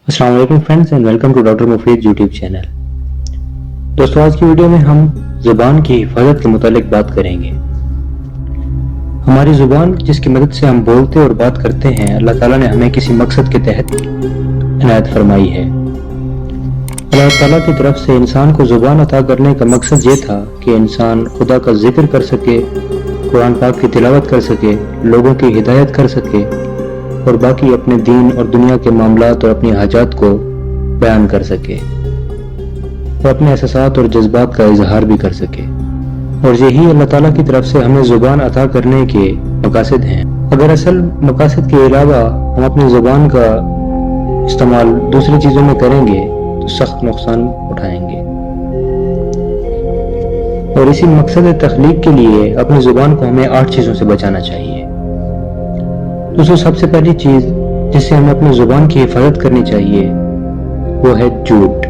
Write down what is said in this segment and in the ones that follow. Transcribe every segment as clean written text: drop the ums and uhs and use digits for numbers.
अस्सलाम वालेकुम friends and welcome to doctor Mufeed YouTube channel. दोस्तों, आज की वीडियो में हम ज़ुबान की हिफाजत के मुतालिक बात करेंगे। हमारी ज़ुबान जिसकी मदद से हम बोलते और बात करते हैं, अल्लाह ताला ने हमें किसी मकसद के तहत इनायत फरमाई है। अल्लाह ताला की तरफ से इंसान को ज़ुबान अता करने का मकसद ये था कि इंसान खुदा का जिक्र कर सके, कुरान पाक की तिलावत कर सके, लोगों की हिदायत कर सके और बाकी अपने दीन और दुनिया के मामलात और अपनी हाजात को बयान कर सके और अपने एहसासात और जज्बात का इजहार भी कर सके। और यही अल्लाह ताला की तरफ से हमें ज़ुबान अता करने के मकासद हैं। अगर असल मकासद के अलावा हम अपनी ज़ुबान का इस्तेमाल दूसरी चीज़ों में करेंगे तो सख्त नुकसान उठाएंगे। और इसी मकसद तख्लीक के लिए अपनी ज़ुबान को हमें 8 चीज़ों से बचाना चाहिए। दोस्तों, सबसे पहली चीज जिससे हमें अपनी जुबान की हिफाजत करनी चाहिए वो है झूठ।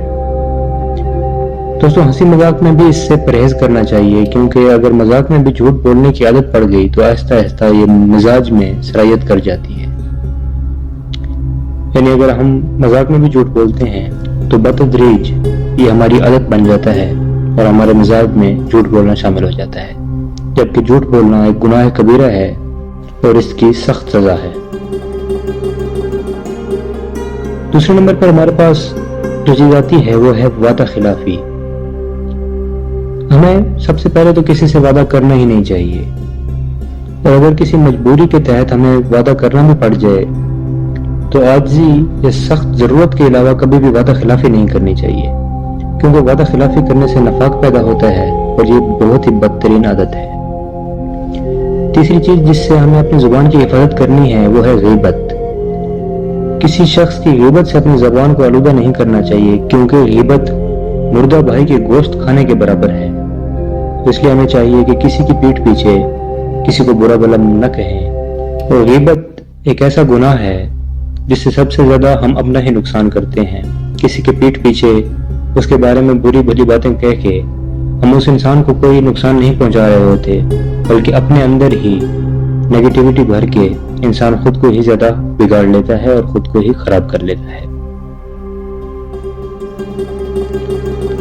दोस्तों, हंसी मजाक में भी इससे परहेज करना चाहिए, क्योंकि अगर मजाक में भी झूठ बोलने की आदत पड़ गई तो आहिस्ता आहिस्ता ये मिजाज में सरायत कर जाती है। यानी अगर हम मजाक में भी झूठ बोलते हैं तो बतदरीज ये हमारी आदत बन जाता है और हमारे मिजाज में झूठ बोलना शामिल हो जाता है, जबकि झूठ बोलना एक गुनाह कबीरा है और इसकी सख्त सजा है। दूसरे नंबर पर हमारे पास जो चीज आती है वो है वादा खिलाफी। हमें सबसे पहले तो किसी से वादा करना ही नहीं चाहिए, और अगर किसी मजबूरी के तहत हमें वादा करना भी पड़ जाए तो आजिज़ी या सख्त जरूरत के अलावा कभी भी वादा खिलाफी नहीं करनी चाहिए, क्योंकि वादा खिलाफी करने से नफाक पैदा होता है और ये बहुत ही बदतरीन आदत है। तीसरी चीज जिससे हमें अपनी जुबान की हिफाजत करनी है वो है गीबत। किसी शख्स की गीबत से अपनी जुबान को आलूदा नहीं करना चाहिए, क्योंकि गीबत मुर्दा भाई के गोश्त खाने के बराबर है। इसलिए हमें चाहिए कि किसी की पीठ पीछे किसी को बुरा भला न कहें। और गीबत एक ऐसा गुनाह है जिससे सबसे ज्यादा हम अपना ही नुकसान करते हैं। किसी के पीठ पीछे उसके बारे में बुरी भली बातें कह के हम उस इंसान को कोई नुकसान नहीं पहुंचा रहे होते, बल्कि अपने अंदर ही नेगेटिविटी भर के इंसान खुद को ही ज्यादा बिगाड़ लेता है और खुद को ही खराब कर लेता है।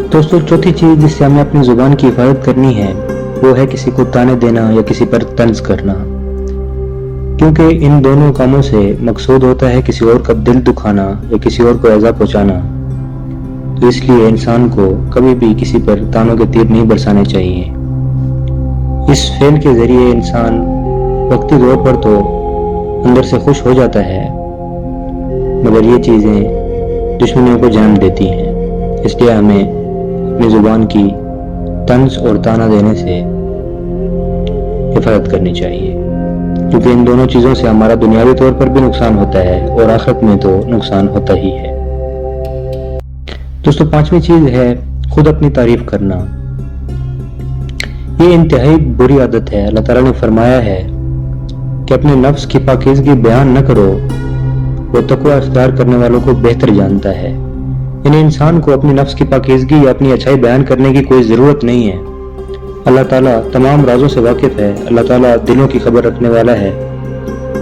दोस्तों, चौथी चीज जिससे हमें अपनी जुबान की हिफाजत करनी है वो है किसी को ताने देना या किसी पर तंज करना, क्योंकि इन दोनों कामों से मकसूद होता है किसी और का दिल दुखाना या किसी और को ऐज़ा पहुंचाना। तो इसलिए इंसान को कभी भी किसी पर तानों के तीर नहीं बरसाने चाहिए। इस फेल के जरिए इंसान वक्ती तौर पर तो अंदर से खुश हो जाता है, मगर ये चीजें दुश्मनियों को जन्म देती हैं। इसलिए हमें अपनी जुबान की तंज और ताना देने से हिफाजत करनी चाहिए, क्योंकि इन दोनों चीजों से हमारा दुनियावी तौर पर भी नुकसान होता है और आखिरत में तो नुकसान होता ही है। दोस्तों, पांचवी चीज है खुद अपनी तारीफ करना। ये इंतहाई बुरी आदत है। अल्लाह ताला ने फरमाया है कि अपने नफ्स की पाकीज़गी बयान न करो, वो तक़वा इख्तियार करने वालों को बेहतर जानता है। यानी इंसान को अपनी नफ्स की पाकीज़गी या अपनी अच्छाई बयान करने की कोई ज़रूरत नहीं है। अल्लाह ताला तमाम राज़ों से वाकिफ़ है। अल्लाह ताला दिलों की खबर रखने वाला है।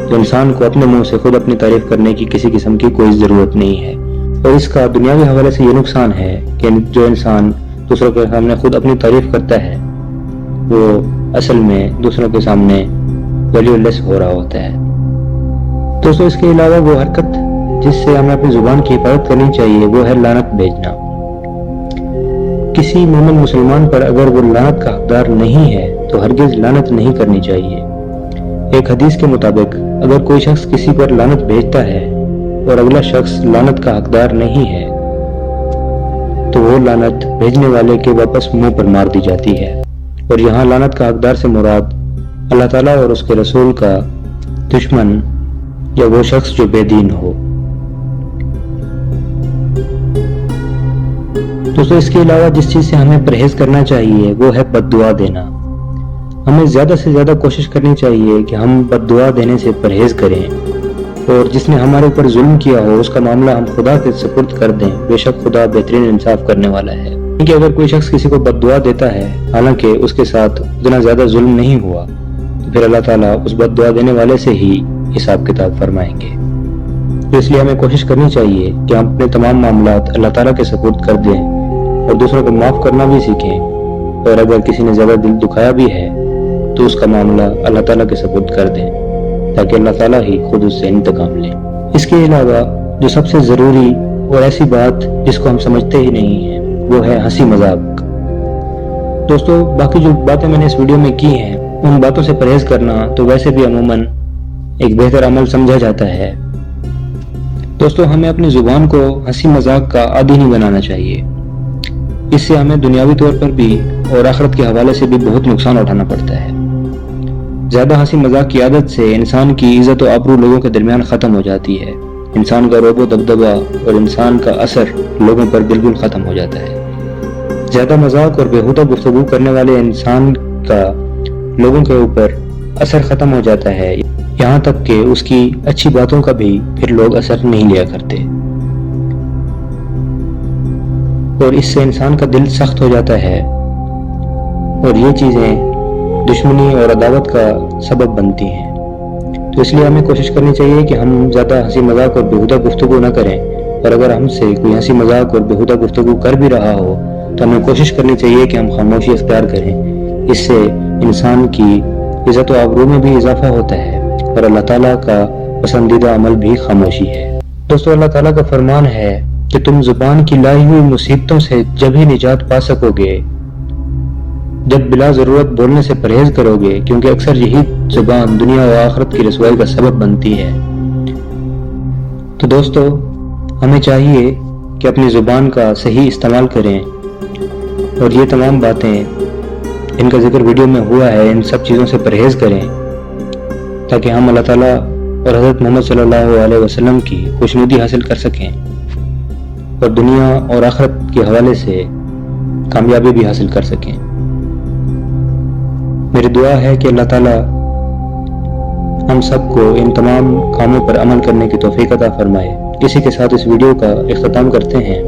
तो इंसान को अपने मुंह से खुद अपनी तारीफ करने की किसी किस्म की कोई ज़रूरत नहीं है। और इसका दुनियावी हवाले से ये नुकसान है कि जो इंसान दूसरों के सामने खुद अपनी तारीफ करता है वो असल में दूसरों के सामने वैल्यूलेस हो रहा होता है। दोस्तों, इसके अलावा वो हरकत जिससे हमें अपनी जुबान की हिफाजत करनी चाहिए वो है लानत भेजना। किसी मोमिन मुसलमान पर अगर वो लानत का हकदार नहीं है तो हरगिज लानत नहीं करनी चाहिए। एक हदीस के मुताबिक अगर कोई शख्स किसी पर लानत भेजता है और अगला शख्स लानत का हकदार नहीं है तो वो लानत भेजने वाले के वापस मुंह पर मार दी जाती है। और यहाँ लानत का हकदार से मुराद अल्लाह ताला और उसके रसूल का दुश्मन या वो शख्स जो बेदीन हो। दोस्तों, इसके अलावा जिस चीज से हमें परहेज करना चाहिए वो है बद्दुआ देना। हमें ज्यादा से ज्यादा कोशिश करनी चाहिए कि हम बद्दुआ देने से परहेज करें, और जिसने हमारे ऊपर जुल्म किया हो उसका मामला हम खुदा के सुपुर्द कर दें। बेशक खुदा बेहतरीन इंसाफ करने वाला है। क्योंकि अगर कोई शख्स किसी को बद्दुआ देता है हालांकि उसके साथ उतना ज्यादा जुल्म नहीं हुआ, तो फिर अल्लाह ताला उस बद्दुआ देने वाले से ही हिसाब किताब फरमाएंगे। تو اس لیے ہمیں کوشش کرنی چاہیے کہ ہم اپنے تمام معاملات اللہ تعالیٰ کے سپرد کر دیں اور دوسروں کو معاف کرنا بھی سیکھیں، اور اگر کسی نے زیادہ دل دکھایا بھی ہے تو اس کا معاملہ اللہ تعالیٰ کے سپرد کر دیں تاکہ اللہ تعالیٰ ہی خود اس سے انتقام لے۔ اس کے علاوہ جو سب سے ضروری اور ایسی بات جس کو ہم سمجھتے ہی نہیں ہیں وہ ہے ہنسی مذاق۔ دوستو، باقی جو باتیں میں نے اس ویڈیو میں کی ہیں ان باتوں سے پرہیز کرنا تو ویسے بھی عموماً ایک بہتر عمل سمجھا جاتا ہے۔ دوستو، ہمیں اپنی زبان کو ہنسی مذاق کا عادی نہیں بنانا چاہیے، اس سے ہمیں دنیاوی طور پر بھی اور آخرت کے حوالے سے بھی بہت نقصان اٹھانا پڑتا ہے۔ زیادہ ہنسی مذاق کی عادت سے انسان کی عزت و آبرو لوگوں کے درمیان ختم ہو جاتی ہے، انسان کا رعب و دبدبہ اور انسان کا اثر لوگوں پر بالکل ختم ہو جاتا ہے۔ زیادہ مذاق اور بیہودہ گفتگو کرنے والے انسان کا لوگوں کے اوپر اثر ختم ہو جاتا ہے، یہاں تک کہ اس کی اچھی باتوں کا بھی پھر لوگ اثر نہیں لیا کرتے، اور اس سے انسان کا دل سخت ہو جاتا ہے اور یہ چیزیں دشمنی اور عداوت کا سبب بنتی ہیں۔ تو اس لیے ہمیں کوشش کرنی چاہیے کہ ہم زیادہ ہنسی مذاق اور بیہودہ گفتگو نہ کریں، اور اگر ہم سے کوئی ہنسی مذاق اور بیہودہ گفتگو کر بھی رہا ہو تو ہمیں کوشش کرنی چاہیے کہ ہم خاموشی اختیار کریں۔ اس سے انسان کی عزت و آبرو میں بھی اضافہ ہوتا ہے اور اللہ تعالیٰ کا پسندیدہ عمل بھی خاموشی ہے۔ دوستو، اللہ تعالیٰ کا فرمان ہے کہ تم زبان کی لائی ہوئی مصیبتوں سے جب ہی نجات پا سکو گے جب بلا ضرورت بولنے سے پرہیز کرو گے، کیونکہ اکثر یہی زبان دنیا و آخرت کی رسوائی کا سبب بنتی ہے۔ تو دوستو، ہمیں چاہیے کہ اپنی زبان کا صحیح استعمال کریں، اور یہ تمام باتیں ان کا ذکر ویڈیو میں ہوا ہے ان سب چیزوں سے پرہیز کریں تاکہ ہم اللہ تعالیٰ اور حضرت محمد صلی اللہ علیہ وسلم کی خوشنودی حاصل کر سکیں اور دنیا اور آخرت کے حوالے سے کامیابی بھی حاصل کر سکیں۔ میری دعا ہے کہ اللہ تعالیٰ ہم سب کو ان تمام کاموں پر عمل کرنے کی توفیق عطا فرمائے۔ اسی کے ساتھ اس ویڈیو کا اختتام کرتے ہیں۔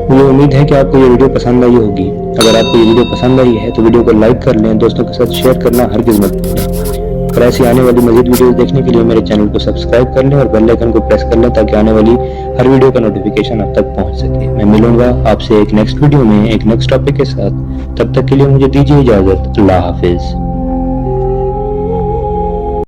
مجھے امید ہے کہ آپ کو یہ ویڈیو پسند آئی ہوگی۔ اگر آپ کو یہ ویڈیو پسند آئی ہے تو ویڈیو کو لائک کر لیں، دوستوں کے ساتھ شیئر کرنا ہرگز مت بھولیں، اور ایسی آنے والی مزید ویڈیوز دیکھنے کے لیے میرے چینل کو سبسکرائب کر لیں اور بیل آئیکن کو پریس کر لیں تاکہ آنے والی ہر ویڈیو کا نوٹیفیکیشن آپ تک پہنچ سکے۔ میں ملوں گا آپ سے ایک نیکسٹ ویڈیو میں ایک نیکسٹ ٹاپک کے ساتھ، تب تک کے لیے مجھے دیجیے اجازت۔ اللہ حافظ۔